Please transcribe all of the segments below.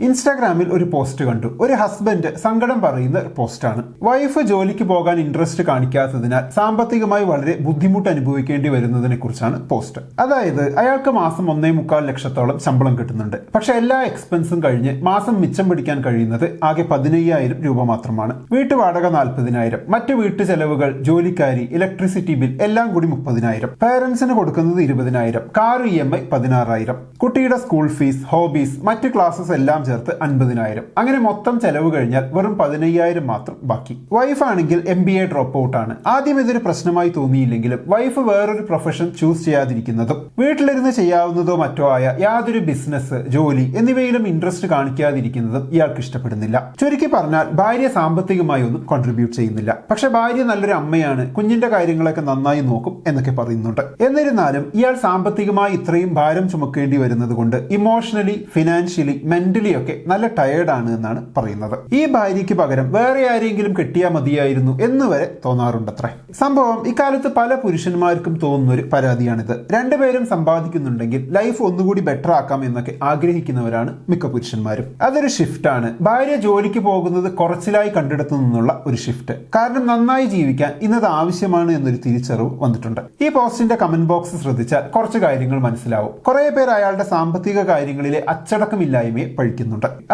ഇൻസ്റ്റാഗ്രാമിൽ ഒരു പോസ്റ്റ് കണ്ടു. ഒരു ഹസ്ബൻഡ് സങ്കടം പറയുന്ന പോസ്റ്റാണ്. വൈഫ് ജോലിക്ക് പോകാൻ ഇൻട്രസ്റ്റ് കാണിക്കാത്തതിനാൽ സാമ്പത്തികമായി വളരെ ബുദ്ധിമുട്ട് അനുഭവിക്കേണ്ടി വരുന്നതിനെ കുറിച്ചാണ് പോസ്റ്റ്. അതായത് അയാൾക്ക് മാസം 1.25 ലക്ഷത്തോളം ശമ്പളം കിട്ടുന്നുണ്ട്. പക്ഷെ എല്ലാ എക്സ്പെൻസും കഴിഞ്ഞ് മാസം മിച്ചം പിടിക്കാൻ കഴിയുന്നത് ആകെ 15,000 രൂപ മാത്രമാണ്. വീട്ടുവാടക 40,000, മറ്റു വീട്ടു ചെലവുകൾ, ജോലിക്കാരി, ഇലക്ട്രിസിറ്റി ബിൽ എല്ലാം കൂടി 30,000, പേരൻസിന് കൊടുക്കുന്നത് 20,000, കാർ EMI 16,000, കുട്ടിയുടെ സ്കൂൾ ഫീസ്, ഹോബീസ്, മറ്റ് ക്ലാസ്സസ് എല്ലാം ചേർത്ത് 50,000. അങ്ങനെ മൊത്തം ചെലവ് കഴിഞ്ഞാൽ വെറും 15,000 മാത്രം ബാക്കി. വൈഫ് ആണെങ്കിൽ MBA ഡ്രോപ്പ് ഔട്ട് ആണ്. ആദ്യം ഇതൊരു പ്രശ്നമായി തോന്നിയില്ലെങ്കിലും വൈഫ് വേറൊരു പ്രൊഫഷൻ ചൂസ് ചെയ്യാതിരിക്കുന്നതും വീട്ടിലിരുന്ന് ചെയ്യാവുന്നതോ മറ്റോ ആയ യാതൊരു ബിസിനസ്, ജോലി എന്നിവയിലും ഇൻട്രസ്റ്റ് കാണിക്കാതിരിക്കുന്നതും ഇയാൾക്ക് ഇഷ്ടപ്പെടുന്നില്ല. ചുരുക്കി പറഞ്ഞാൽ ഭാര്യ സാമ്പത്തികമായി ഒന്നും കോൺട്രിബ്യൂട്ട് ചെയ്യുന്നില്ല. പക്ഷെ ഭാര്യ നല്ലൊരു അമ്മയാണ്, കുഞ്ഞിന്റെ കാര്യങ്ങളൊക്കെ നന്നായി നോക്കും എന്നൊക്കെ പറയുന്നുണ്ട്. എന്നിരുന്നാലും ഇയാൾ സാമ്പത്തികമായി ഇത്രയും ഭാരം ചുമക്കേണ്ടി വരുന്നത് കൊണ്ട് ഇമോഷണലി, ഫിനാൻഷ്യലി, മെന്റലി ഒക്കെ നല്ല ടയേർഡാണ് എന്നാണ് പറയുന്നത്. ഈ ഭാര്യയ്ക്ക് പകരം വേറെ ആരെങ്കിലും കെട്ടിയാൽ മതിയായിരുന്നു എന്ന് വരെ തോന്നാറുണ്ടത്രേ. സംഭവം ഇക്കാലത്ത് പല പുരുഷന്മാർക്കും തോന്നുന്ന ഒരു പരാതിയാണിത്. രണ്ടുപേരും സമ്പാദിക്കുന്നുണ്ടെങ്കിൽ ലൈഫ് ഒന്നുകൂടി ബെറ്റർ ആക്കാം എന്നൊക്കെ ആഗ്രഹിക്കുന്നവരാണ് മിക്ക പുരുഷന്മാരും. അതൊരു ഷിഫ്റ്റാണ്. ഭാര്യ ജോലിക്ക് പോകുന്നത് കുറച്ചിലായി കണ്ടെടുത്തു നിന്നുള്ള ഒരു ഷിഫ്റ്റ്. കാരണം നന്നായി ജീവിക്കാൻ ഇന്നത് ആവശ്യമാണ് എന്നൊരു തിരിച്ചറിവ് വന്നിട്ടുണ്ട്. ഈ പോസ്റ്റിന്റെ കമന്റ് ബോക്സ് ശ്രദ്ധിച്ചാൽ കുറച്ച് കാര്യങ്ങൾ മനസ്സിലാവും. കുറെ പേർ അയാളുടെ സാമ്പത്തിക കാര്യങ്ങളിലെ അച്ചടക്കമില്ലായ്മയെ പഴിക്കുന്നുണ്ട്.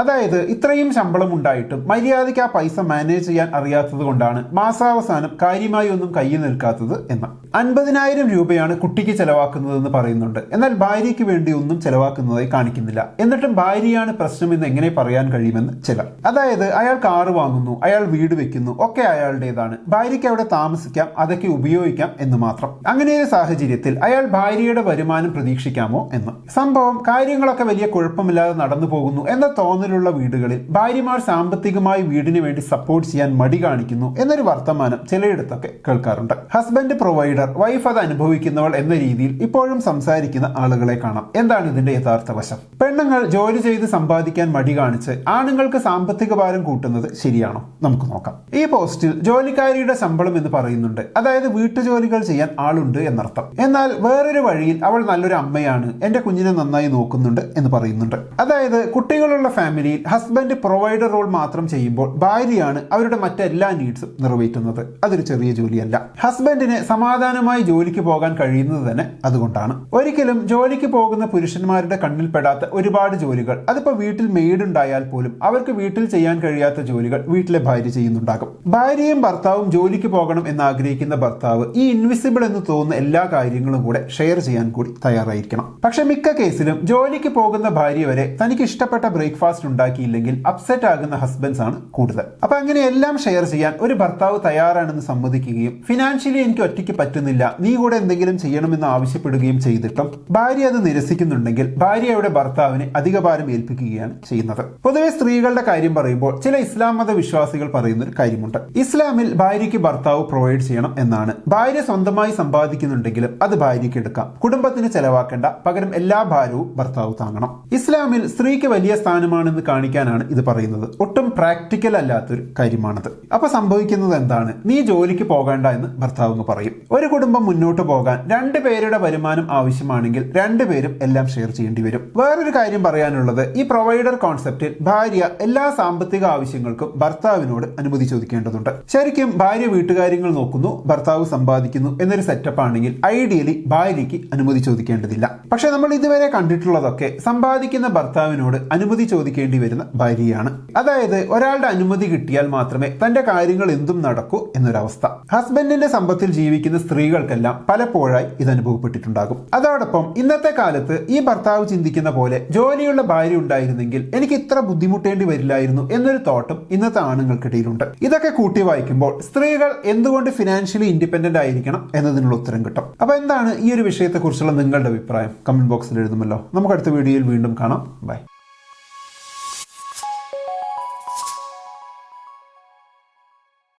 അതായത് ഇത്രയും ശമ്പളം ഉണ്ടായിട്ടും മര്യാദയ്ക്ക് ആ പൈസ മാനേജ് ചെയ്യാൻ അറിയാത്തത് കൊണ്ടാണ് മാസാവസാനം കാര്യമായി ഒന്നും കയ്യിൽ നിൽക്കാത്തത് എന്ന്. 50,000 രൂപയാണ് കുട്ടിക്ക് ചെലവാക്കുന്നതെന്ന് പറയുന്നുണ്ട്. എന്നാൽ ഭാര്യയ്ക്ക് വേണ്ടി ഒന്നും ചെലവാക്കുന്നതായി കാണിക്കുന്നില്ല. എന്നിട്ടും ഭാര്യയാണ് പ്രശ്നം എന്ന് എങ്ങനെ പറയാൻ കഴിയുമെന്ന് ചിലർ. അതായത് അയാൾ കാറ് വാങ്ങുന്നു, അയാൾ വീട് വെക്കുന്നു, ഒക്കെ അയാളുടേതാണ്. ഭാര്യയ്ക്ക് അവിടെ താമസിക്കാം, അതൊക്കെ ഉപയോഗിക്കാം എന്ന് മാത്രം. അങ്ങനെയൊരു സാഹചര്യത്തിൽ അയാൾ ഭാര്യയുടെ വരുമാനം പ്രതീക്ഷിക്കാമോ എന്ന്. സംഭവം കാര്യങ്ങളൊക്കെ വലിയ കുഴപ്പമില്ലാതെ നടന്നു പോകുന്നു എന്ന തോന്നലുള്ള വീടുകളിൽ ഭാര്യമാർ സാമ്പത്തികമായി വീടിന് വേണ്ടി സപ്പോർട്ട് ചെയ്യാൻ മടി കാണിക്കുന്നു എന്നൊരു വർത്തമാനം ചിലയിടത്തൊക്കെ കേൾക്കാറുണ്ട്. ഹസ്ബൻഡ് പ്രൊവൈഡർ, വൈഫ് അത് അനുഭവിക്കുന്നവൾ എന്ന രീതിയിൽ ഇപ്പോഴും സംസാരിക്കുന്ന ആളുകളെ കാണാം. എന്താണ് ഇതിന്റെ യഥാർത്ഥ വശം? പെണ്ണുങ്ങൾ ജോലി ചെയ്ത് സമ്പാദിക്കാൻ മടി കാണിച്ച് ആണുങ്ങൾക്ക് സാമ്പത്തിക ഭാരം കൂട്ടുന്നത് ശരിയാണോ? നമുക്ക് നോക്കാം. ഈ പോസ്റ്റിൽ ജോലിക്കാരിയുടെ ശമ്പളം എന്ന് പറയുന്നുണ്ട്. അതായത് വീട്ടുജോലികൾ ചെയ്യാൻ ആളുണ്ട് എന്നർത്ഥം. എന്നാൽ വേറൊരു വഴിയിൽ അവൾ നല്ലൊരു അമ്മയാണ്, എന്റെ കുഞ്ഞിനെ നന്നായി നോക്കുന്നുണ്ട് എന്ന് പറയുന്നുണ്ട്. അതായത് കുട്ടികളുള്ള ഫാമിലിയിൽ ഹസ്ബൻഡ് പ്രൊവൈഡർ റോൾ മാത്രം ചെയ്യുമ്പോൾ ഭാര്യയാണ് അവരുടെ മറ്റെല്ലാ നീഡ്സും നിറവേറ്റുന്നത്. അതൊരു ചെറിയ ജോലിയല്ല. ഹസ്ബൻഡിന് സമാധാനമായി ജോലിക്ക് പോകാൻ കഴിയുന്നത് തന്നെ അതുകൊണ്ടാണ്. ഒരിക്കലും ജോലിക്ക് പോകുന്ന പുരുഷന്മാരുടെ കണ്ണിൽപ്പെടാത്ത ഒരുപാട് ജോലികൾ, അതിപ്പോ വീട്ടിൽ മെയ്ഡ് ഉണ്ടായാൽ പോലും അവർക്ക് വീട്ടിൽ ചെയ്യാൻ കഴിയാത്ത ജോലികൾ വീട്ടിലെ ഭാര്യ ചെയ്യുന്നുണ്ടാകും. ഭാര്യയും ഭർത്താവും ജോലിക്ക് പോകണം എന്ന് ആഗ്രഹിക്കുന്ന ഭർത്താവ് ഈ ഇൻവിസിബിൾ എന്ന് തോന്നുന്ന എല്ലാ കാര്യങ്ങളും കൂടെ ഷെയർ ചെയ്യാൻ കൂടി തയ്യാറായിരിക്കണം. പക്ഷെ മിക്ക കേസിലും ജോലിക്ക് പോകുന്ന ഭാര്യ വരെ തനിക്ക് ഇഷ്ടപ്പെട്ട ബ്രേക്ക്ഫാസ്റ്റ് ഉണ്ടാക്കിയില്ലെങ്കിൽ അപ്സെറ്റ് ആകുന്ന ഹസ്ബൻഡ്സ് ആണ് കൂടുതൽ. അപ്പൊ അങ്ങനെ എല്ലാം ഷെയർ ചെയ്യാൻ ഒരു ഭർത്താവ് തയ്യാറാണെന്ന് സമ്മതിക്കുകയും ഫിനാൻഷ്യലി എനിക്ക് ഒറ്റയ്ക്ക് പറ്റുന്നില്ല, നീ കൂടെ എന്തെങ്കിലും ചെയ്യണമെന്ന് ആവശ്യപ്പെടുകയും ചെയ്തിട്ടും ഭാര്യ അത് നിരസിക്കുന്നുണ്ടെങ്കിൽ ഭാര്യയുടെ ഭർത്താവിനെ അധിക ഭാരം ഏൽപ്പിക്കുകയാണ് ചെയ്യുന്നത്. പൊതുവെ സ്ത്രീകളുടെ കാര്യം പറയുമ്പോൾ ചില ഇസ്ലാം മത വിശ്വാസികൾ പറയുന്ന ഒരു കാര്യമുണ്ട്. ഇസ്ലാമിൽ ഭാര്യയ്ക്ക് ഭർത്താവ് പ്രൊവൈഡ് ചെയ്യണം എന്നാണ്. ഭാര്യ സ്വന്തമായി സമ്പാദിക്കുന്നുണ്ടെങ്കിലും അത് ഭാര്യയ്ക്ക് എടുക്കാം, കുടുംബത്തിന് ചെലവാക്കേണ്ട, പകരം എല്ലാ ഭാരവും ഭർത്താവ് താങ്ങണം. ഇസ്ലാമിൽ സ്ത്രീക്ക് വലിയ സ്ഥാനമാണെന്ന് കാണിക്കാനാണ് ഇത് പറയുന്നത്. ഒട്ടും പ്രാക്ടിക്കൽ അല്ലാത്തൊരു കാര്യമാണത്. അപ്പൊ സംഭവിക്കുന്നത് എന്താണ്? നീ ജോലിക്ക് പോകേണ്ട എന്ന് ഭർത്താവ് പറയും. ഒരു കുടുംബം മുന്നോട്ട് പോകാൻ 2 പേരുടെ വരുമാനം ആവശ്യമാണെങ്കിൽ 2 പേരും എല്ലാം ഷെയർ ചെയ്യേണ്ടി വരും. വേറൊരു കാര്യം പറയാനുള്ളത്, ഈ പ്രൊവൈഡർ കോൺസെപ്റ്റിൽ ഭാര്യ എല്ലാ സാമ്പത്തിക ആവശ്യങ്ങൾക്കും ഭർത്താവിനോട് അനുമതി ചോദിക്കേണ്ടതുണ്ട്. ശരിക്കും ഭാര്യ വീട്ടുകാര്യങ്ങൾ നോക്കുന്നു, ഭർത്താവ് സമ്പാദിക്കുന്നു എന്നൊരു സെറ്റപ്പ് ആണെങ്കിൽ ഐഡിയലി ഭാര്യയ്ക്ക് അനുമതി ചോദിക്കേണ്ടതില്ല. പക്ഷെ നമ്മൾ ഇതുവരെ കണ്ടിട്ടുള്ളതൊക്കെ സമ്പാദിക്കുന്ന ഭർത്താവിനോട് അനുമതി ചോദിക്കേണ്ടി വരുന്ന ഭാര്യയാണ്. അതായത് ഒരാളുടെ അനുമതി കിട്ടിയാൽ മാത്രമേ തന്റെ കാര്യങ്ങൾ എന്തും നടക്കൂ എന്നൊരവസ്ഥ. ഹസ്ബൻഡിന്റെ സമ്പത്തിൽ ജീവിക്കുന്ന സ്ത്രീകൾക്കെല്ലാം പലപ്പോഴായി ഇത് അനുഭവപ്പെട്ടിട്ടുണ്ടാകും. അതോടൊപ്പം ഇന്നത്തെ കാലത്ത് ഈ ഭർത്താവ് ചിന്തിക്കുന്ന പോലെ ജോലിയുള്ള ഭാര്യ ഉണ്ടായിരുന്നെങ്കിൽ എനിക്ക് ഇത്ര ബുദ്ധിമുട്ടേണ്ടി വരില്ലായിരുന്നു എന്നൊരു തോട്ടും ഇന്നത്തെ ആണുങ്ങൾക്കിടയിലുണ്ട്. ഇതൊക്കെ കൂട്ടി വായിക്കുമ്പോൾ സ്ത്രീകൾ എന്തുകൊണ്ട് ഫിനാൻഷ്യലി ഇൻഡിപെൻഡന്റ് ആയിരിക്കണം എന്നതിനുള്ള ഉത്തരം കിട്ടും. അപ്പൊ എന്താണ് ഈ ഒരു വിഷയത്തെക്കുറിച്ചുള്ള നിങ്ങളുടെ അഭിപ്രായം? കമന്റ് ബോക്സിൽ എഴുതുമല്ലോ. നമുക്ക് അടുത്ത വീഡിയോയിൽ വീണ്ടും കാണാം. ബൈ.